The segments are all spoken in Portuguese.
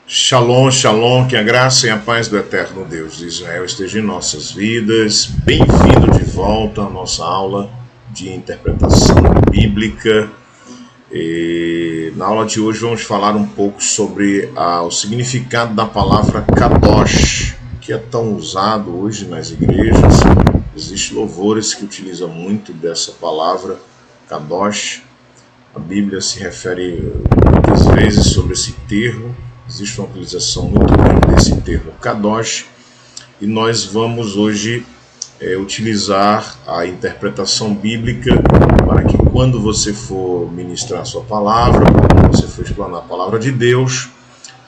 Shalom, shalom, que a graça e a paz do eterno Deus de Israel esteja em nossas vidas. Bem-vindo de volta à nossa aula de interpretação bíblica. Na aula de hoje vamos falar um pouco sobre o significado da palavra kadosh, que é tão usado hoje nas igrejas. Existem louvores que utilizam muito dessa palavra kadosh. A Bíblia se refere muitas vezes sobre esse termo. Existe uma utilização muito grande desse termo kadosh, e nós vamos hoje utilizar a interpretação bíblica para que quando você for ministrar a sua palavra, quando você for explanar a palavra de Deus,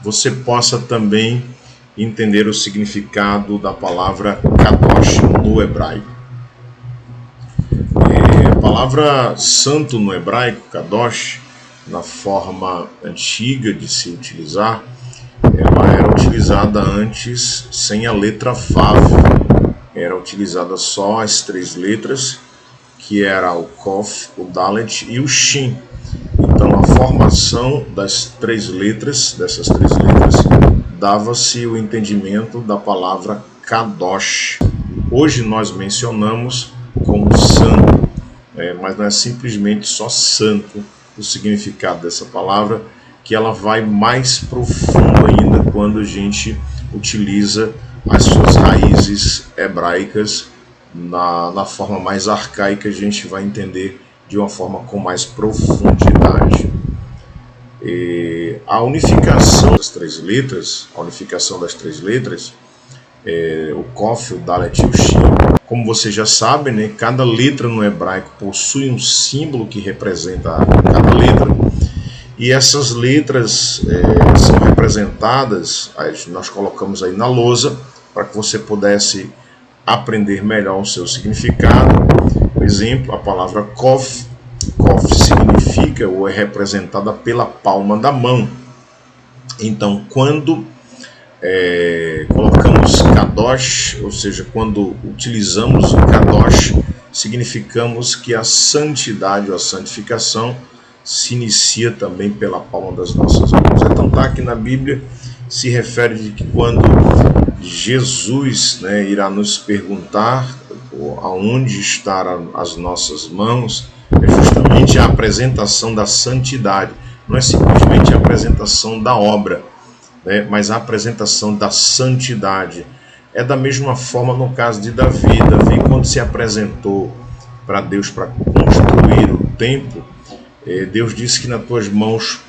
você possa também entender o significado da palavra kadosh no hebraico. A palavra santo no hebraico, kadosh, na forma antiga de se utilizar, ela era utilizada antes sem a letra Vav, era utilizada só as três letras, que era o Kof, o Dalet e o Shin. Então a formação dessas três letras, dava-se o entendimento da palavra Kadosh. Hoje nós mencionamos como santo, mas não é simplesmente só santo o significado dessa palavra, que ela vai mais profundo ainda quando a gente utiliza as suas raízes hebraicas na forma mais arcaica. A gente vai entender de uma forma com mais profundidade. A unificação das três letras, o Kof, o Dalet e o Shin, como você já sabe, né, cada letra no hebraico possui um símbolo que representa cada letra, e essas letras são representadas, nós colocamos aí na lousa, para que você pudesse aprender melhor o seu significado. Por exemplo, a palavra Kof significa ou é representada pela palma da mão. Então, quando colocamos kadosh, ou seja, quando utilizamos o kadosh, significamos que a santidade ou a santificação se inicia também pela palma das nossas mãos. Então tá aqui na Bíblia, se refere de que quando Jesus irá nos perguntar aonde estarão as nossas mãos, é justamente a apresentação da santidade. Não é simplesmente a apresentação da obra, mas a apresentação da santidade. É da mesma forma no caso de Davi. Davi, quando se apresentou para Deus para construir o templo, Deus disse que nas tuas mãos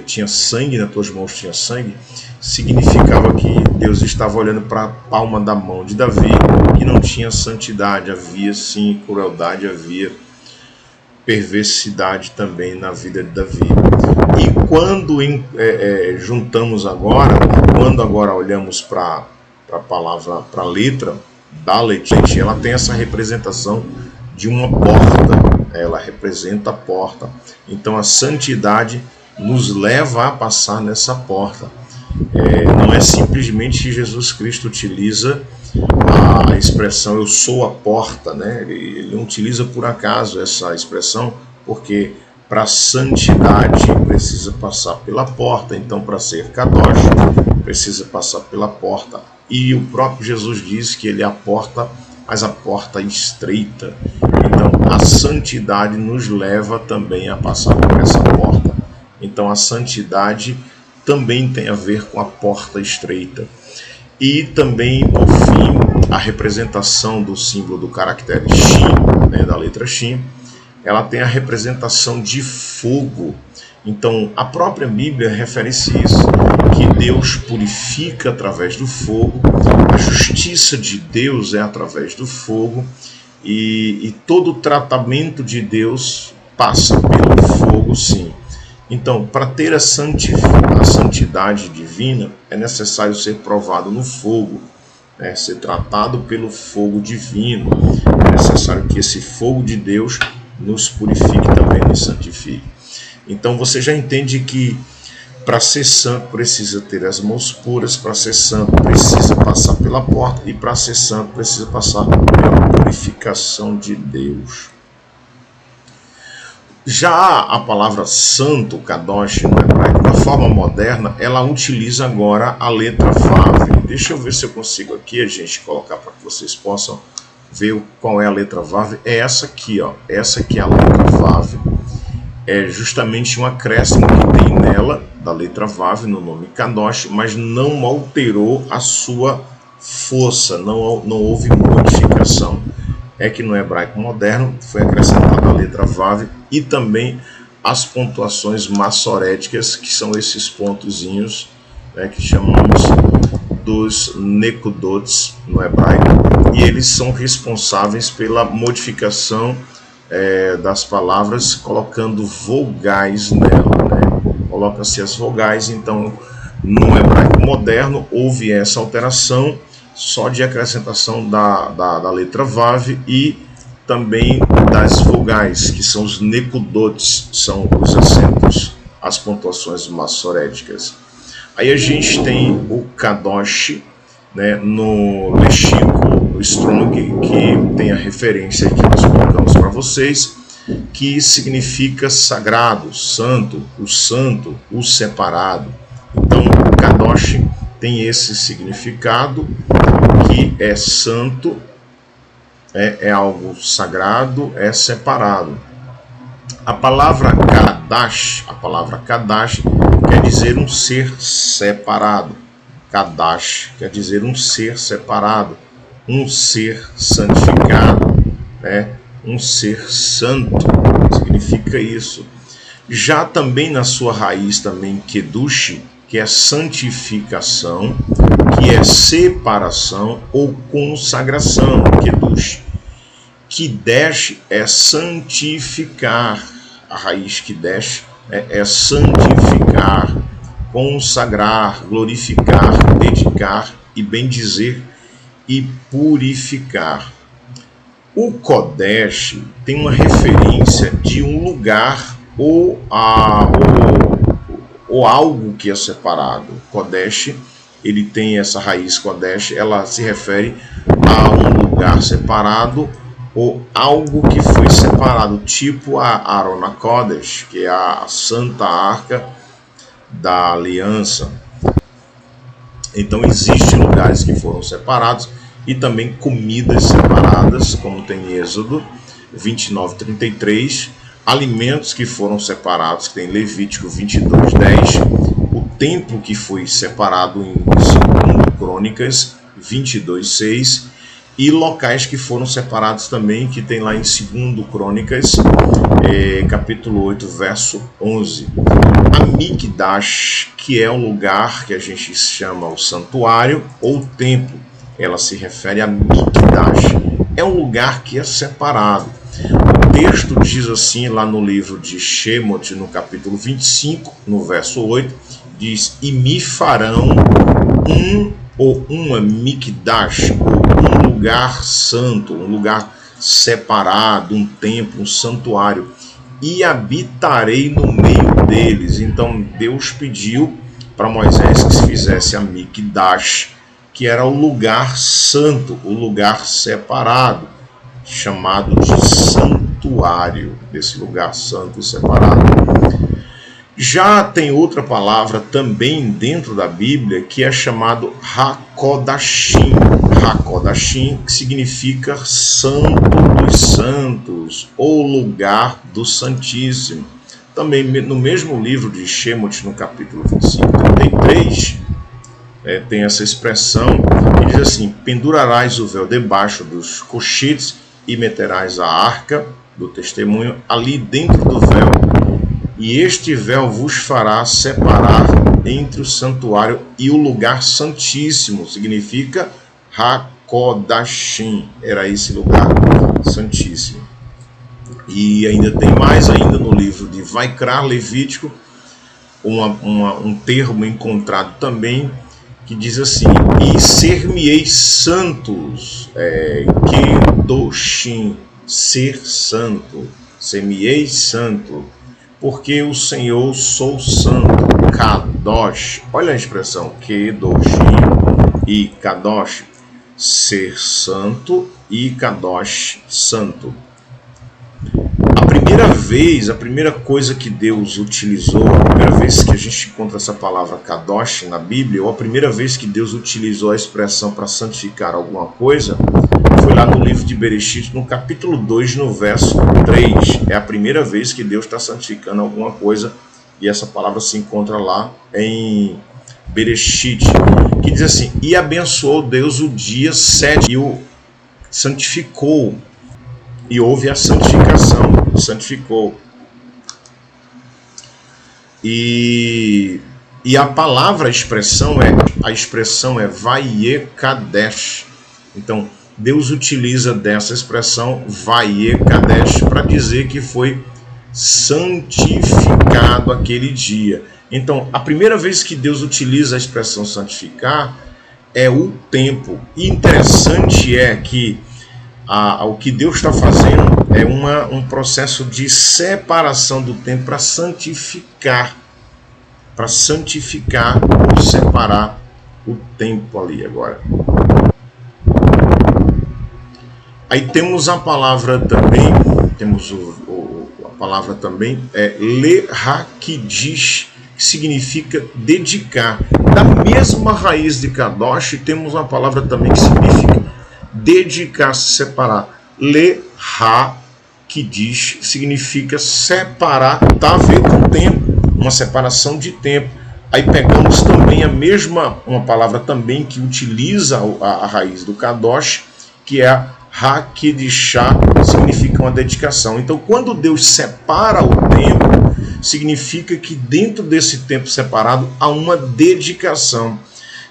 tinha sangue, significava que Deus estava olhando para a palma da mão de Davi, que não tinha santidade, havia sim crueldade, havia perversidade também na vida de Davi. E quando juntamos agora, quando agora olhamos para a palavra, para a letra Dalet, ela tem essa representação de uma porta, ela representa a porta. Então a santidade nos leva a passar nessa porta. Não é simplesmente que Jesus Cristo utiliza a expressão eu sou a porta, Ele não utiliza por acaso essa expressão, porque para a santidade precisa passar pela porta. Então, para ser kadosh, precisa passar pela porta. E o próprio Jesus diz que ele é a porta, mas a porta estreita. Então, a santidade nos leva também a passar por essa porta. Então, a santidade também tem a ver com a porta estreita. E também, por fim, a representação do símbolo do caractere Shin, da letra Shin, ela tem a representação de fogo. Então, a própria Bíblia refere-se a isso, que Deus purifica através do fogo, a justiça de Deus é através do fogo, e todo o tratamento de Deus passa pelo fogo, sim. Então, para ter a santidade divina, é necessário ser provado no fogo, ser tratado pelo fogo divino. É necessário que esse fogo de Deus nos purifique também, nos santifique. Então você já entende que para ser santo precisa ter as mãos puras, para ser santo precisa passar pela porta, e para ser santo precisa passar pela purificação de Deus. Já a palavra santo, kadosh, no hebraico, forma moderna, ela utiliza agora a letra Vav. Deixa eu ver se eu consigo aqui a gente colocar para que vocês possam ver qual é a letra Vav. É essa aqui, ó. Essa aqui é a letra Vav. É justamente um acréscimo que tem nela, da letra Vav, no nome Kadosh, mas não alterou a sua força, não houve modificação. É que no hebraico moderno foi acrescentada a letra Vav e também as pontuações massoréticas, que são esses pontozinhos, né, que chamamos dos nekudots no hebraico, e eles são responsáveis pela modificação das palavras, colocando vogais nela, né? Coloca-se as vogais, então no hebraico moderno houve essa alteração só de acrescentação da letra Vav e também das vogais, que são os nekudots, são os acentos, as pontuações massoréticas. Aí a gente tem o Kadosh, né, no lexico Strong, que tem a referência que nós colocamos para vocês, que significa sagrado, santo, o separado. Então, o Kadosh tem esse significado, que é santo, é algo sagrado, é separado. A palavra Kadash quer dizer um ser separado. Kadash quer dizer um ser separado, um ser santificado, né? Um ser santo, significa isso. Já também na sua raiz também Kedush, que é santificação, que é separação ou consagração, Kedush. Kidesh é santificar, a raiz Kidesh é santificar, consagrar, glorificar, dedicar e bendizer e purificar. O Kodesh tem uma referência de um lugar ou algo que é separado. Kodesh, ele tem essa raiz Kodesh, ela se refere a um lugar separado ou algo que foi separado, tipo a Aron HaKodesh, que é a Santa Arca da Aliança. Então existem lugares que foram separados e também comidas separadas, como tem em Êxodo 29:33, alimentos que foram separados, que tem Levítico 22:10, o templo que foi separado em 2 Crônicas 22:6, e locais que foram separados também, que tem lá em 2 Crônicas, capítulo 8, verso 11. A Mikdash, que é o lugar que a gente chama o santuário ou templo, ela se refere a Mikdash, é um lugar que é separado. O texto diz assim lá no livro de Shemot, no capítulo 25, no verso 8, diz: e me farão um ou uma Mikdash, ou um lugar santo, um lugar separado, um templo, um santuário, e habitarei no meio deles. Então Deus pediu para Moisés que se fizesse a Mikdash, que era o lugar santo, o lugar separado, chamado de santuário, desse lugar santo e separado. Já tem outra palavra também dentro da Bíblia que é chamado Hakodashim. Hakodashim, que significa santo dos santos, ou lugar do Santíssimo. Também no mesmo livro de Shemot, no capítulo 25:33, tem essa expressão que diz assim: pendurarás o véu debaixo dos cochetes e meterás a arca do testemunho ali dentro do véu, e este véu vos fará separar entre o santuário e o lugar santíssimo. Significa Hakodashim, era esse lugar santíssimo. E ainda tem mais, ainda no livro de Vaikra, Levítico, um termo encontrado também, que diz assim: e ser-me-eis santos, Kedoshim, ser santo, ser-me-eis santo, porque o Senhor sou santo, Kadosh. Olha a expressão, Kedoshim e Kadosh, ser santo, e Kadosh, santo. A a primeira coisa que Deus utilizou, a primeira vez que a gente encontra essa palavra kadosh na Bíblia, ou a primeira vez que Deus utilizou a expressão para santificar alguma coisa, foi lá no livro de Bereshit, no capítulo 2, no verso 3. É a primeira vez que Deus está santificando alguma coisa, e essa palavra se encontra lá em Bereshit, que diz assim: e abençoou Deus o dia 7 e o santificou, e houve a santificação, santificou. E a palavra, a expressão é Vayekadesh. Então, Deus utiliza dessa expressão Vayekadesh para dizer que foi santificado aquele dia. Então, a primeira vez que Deus utiliza a expressão santificar é o tempo. E interessante é que o que Deus está fazendo é um processo de separação do tempo para santificar, ou separar o tempo ali agora. Aí temos a palavra também, a palavra também é lehakidish, que significa dedicar. Da mesma raiz de kadosh, temos uma palavra também que significa dedicar, se separar. Lehakidish significa separar, tá a ver com o tempo, uma separação de tempo. Aí pegamos também uma palavra também que utiliza a raiz do kadosh, que é a hakidishá, significa uma dedicação. Então, quando Deus separa o tempo, significa que dentro desse tempo separado há uma dedicação.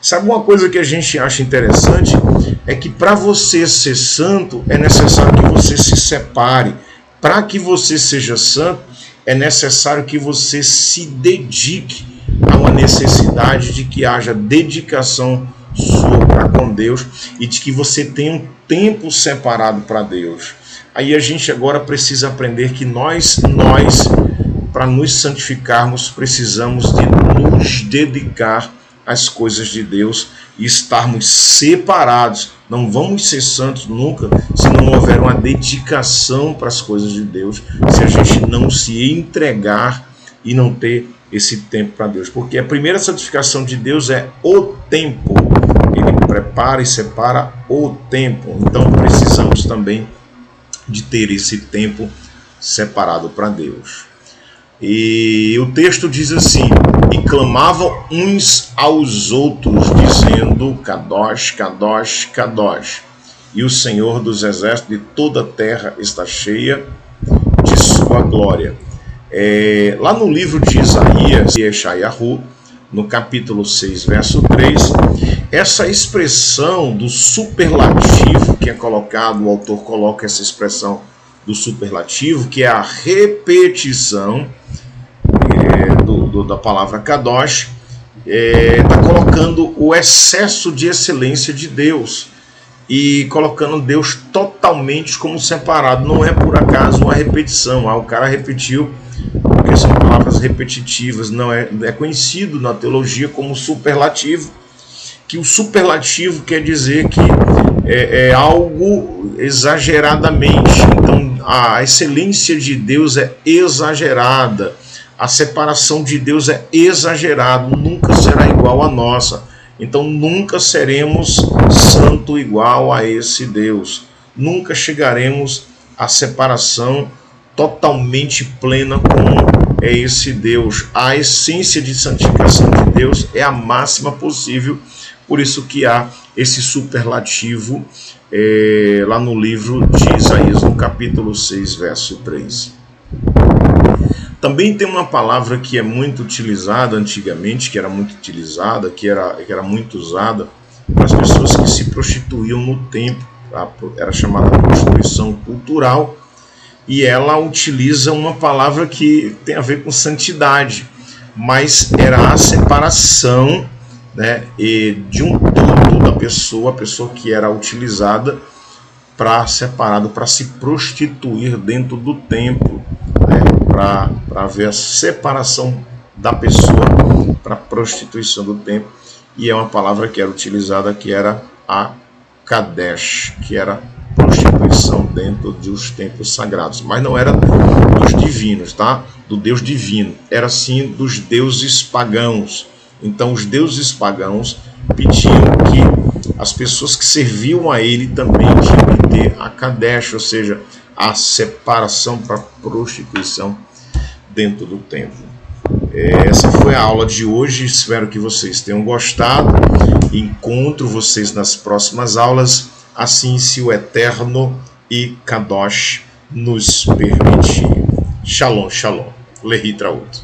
Sabe uma coisa que a gente acha interessante? É que para você ser santo é necessário que você se separe. Para que você seja santo é necessário que você se dedique. Há uma necessidade de que haja dedicação sua para com Deus e de que você tenha um tempo separado para Deus. Aí a gente agora precisa aprender que nós para nos santificarmos, precisamos de nos dedicar às coisas de Deus e estarmos separados. Não vamos ser santos nunca se não houver uma dedicação para as coisas de Deus, se a gente não se entregar e não ter esse tempo para Deus. Porque a primeira santificação de Deus é o tempo. Ele prepara e separa o tempo. Então precisamos também de ter esse tempo separado para Deus. E o texto diz assim: e clamavam uns aos outros, dizendo: Kadosh, Kadosh, Kadosh, e o Senhor dos exércitos de toda a terra está cheia de sua glória. Lá no livro de Isaías, Yeshayahu, no capítulo 6, verso 3, essa expressão do superlativo que é colocado, o autor coloca essa expressão do superlativo, que é a repetição da palavra Kadosh, está colocando o excesso de excelência de Deus e colocando Deus totalmente como separado. Não é por acaso uma repetição. O cara repetiu porque são palavras repetitivas. Não é conhecido na teologia como superlativo, que o superlativo quer dizer que é algo exageradamente. Então a excelência de Deus é exagerada. A separação de Deus é exagerada, nunca será igual a nossa. Então nunca seremos santo igual a esse Deus. Nunca chegaremos à separação totalmente plena com esse Deus. A essência de santificação de Deus é a máxima possível. Por isso que há esse superlativo lá no livro de Isaías, no capítulo 6, verso 3. Também tem uma palavra que é muito utilizada antigamente, que era muito utilizada, que era muito usada para as pessoas que se prostituíam no templo. Era chamada prostituição cultural, e ela utiliza uma palavra que tem a ver com santidade, mas era a separação, né, de um todo da pessoa, a pessoa que era utilizada para se prostituir dentro do templo, né, para haver a separação da pessoa para a prostituição do templo. E é uma palavra que era utilizada, que era a Kadesh, que era prostituição. prostituição dentro dos templos sagrados, mas não era dos divinos, tá? Do Deus divino, era sim dos deuses pagãos. Então os deuses pagãos pediam que as pessoas que serviam a ele também tinham que ter a Kadesh, ou seja, a separação para prostituição dentro do templo. Essa foi a aula de hoje, espero que vocês tenham gostado. Encontro vocês nas próximas aulas, assim se o Eterno e Kadosh nos permitir. Shalom, shalom. Lehi Traut.